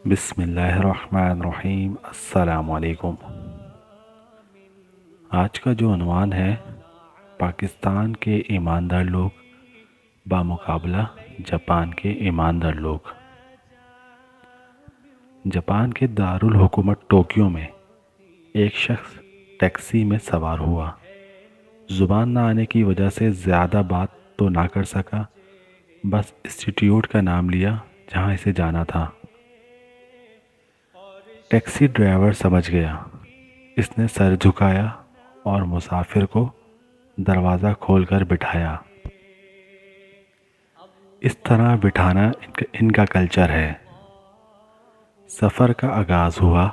بسم اللہ الرحمن الرحیم۔ السلام علیکم۔ آج کا جو عنوان ہے، پاکستان کے ایماندار لوگ بامقابلہ جاپان کے ایماندار لوگ۔ جاپان کے دارالحکومت ٹوکیو میں ایک شخص ٹیکسی میں سوار ہوا۔ زبان نہ آنے کی وجہ سے زیادہ بات تو نہ کر سکا، بس انسٹیٹیوٹ کا نام لیا جہاں اسے جانا تھا۔ ٹیکسی ڈرائیور سمجھ گیا۔ اس نے سر جھکایا اور مسافر کو دروازہ کھول کر بٹھایا۔ اس طرح بٹھانا ان کا کلچر ہے۔ سفر کا آغاز ہوا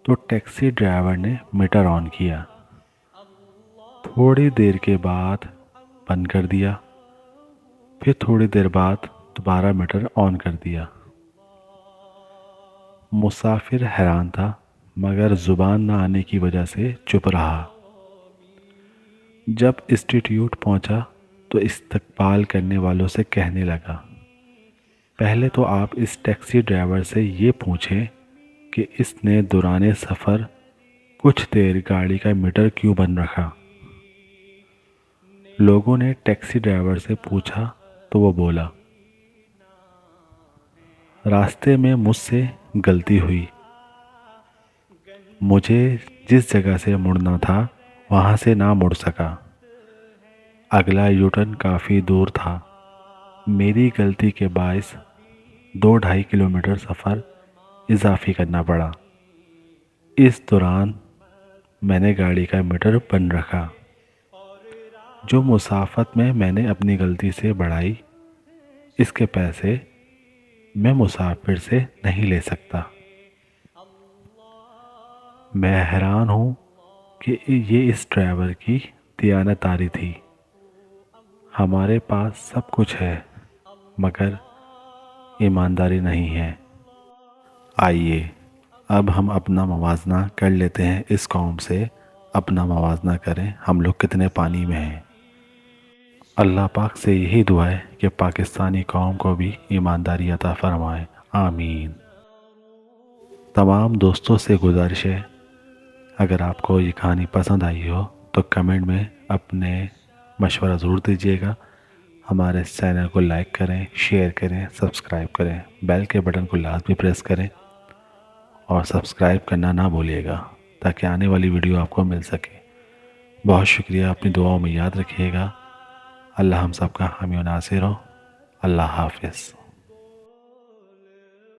تو ٹیکسی ڈرائیور نے میٹر آن کیا، تھوڑی دیر کے بعد بند کر دیا، پھر تھوڑی دیر بعد دوبارہ میٹر آن کر دیا۔ مسافر حیران تھا مگر زبان نہ آنے کی وجہ سے چپ رہا۔ جب انسٹیٹیوٹ پہنچا تو استقبال کرنے والوں سے کہنے لگا، پہلے تو آپ اس ٹیکسی ڈرائیور سے یہ پوچھیں کہ اس نے دوران سفر کچھ دیر گاڑی کا میٹر کیوں بند رکھا۔ لوگوں نے ٹیکسی ڈرائیور سے پوچھا تو وہ بولا، راستے میں مجھ سے غلطی ہوئی، مجھے جس جگہ سے مڑنا تھا وہاں سے نہ مڑ سکا، اگلا یوٹرن کافی دور تھا، میری غلطی کے باعث 2-2.5 کلومیٹر سفر اضافی کرنا پڑا، اس دوران میں نے گاڑی کا میٹر بند رکھا، جو مسافت میں نے اپنی غلطی سے بڑھائی، اس کے پیسے میں مسافر سے نہیں لے سکتا۔ میں حیران ہوں کہ یہ اس ڈرائیور کی دیانتداری تھی۔ ہمارے پاس سب کچھ ہے مگر ایمانداری نہیں ہے۔ آئیے اب ہم اپنا موازنہ کر لیتے ہیں، اس قوم سے اپنا موازنہ کریں، ہم لوگ کتنے پانی میں ہیں۔ اللہ پاک سے یہی دعا ہے کہ پاکستانی قوم کو بھی ایمانداری عطا فرمائے، آمین۔ تمام دوستوں سے گزارش ہے، اگر آپ کو یہ کہانی پسند آئی ہو تو کمنٹ میں اپنے مشورہ ضرور دیجیے گا۔ ہمارے اس چینل کو لائک کریں، شیئر کریں، سبسکرائب کریں، بیل کے بٹن کو لازمی پریس کریں اور سبسکرائب کرنا نہ بھولیے گا تاکہ آنے والی ویڈیو آپ کو مل سکے۔ بہت شکریہ، اپنی دعاؤں میں یاد رکھیے گا۔ اللہ ہم سب کا حامی و ناصر ہو۔ اللہ حافظ۔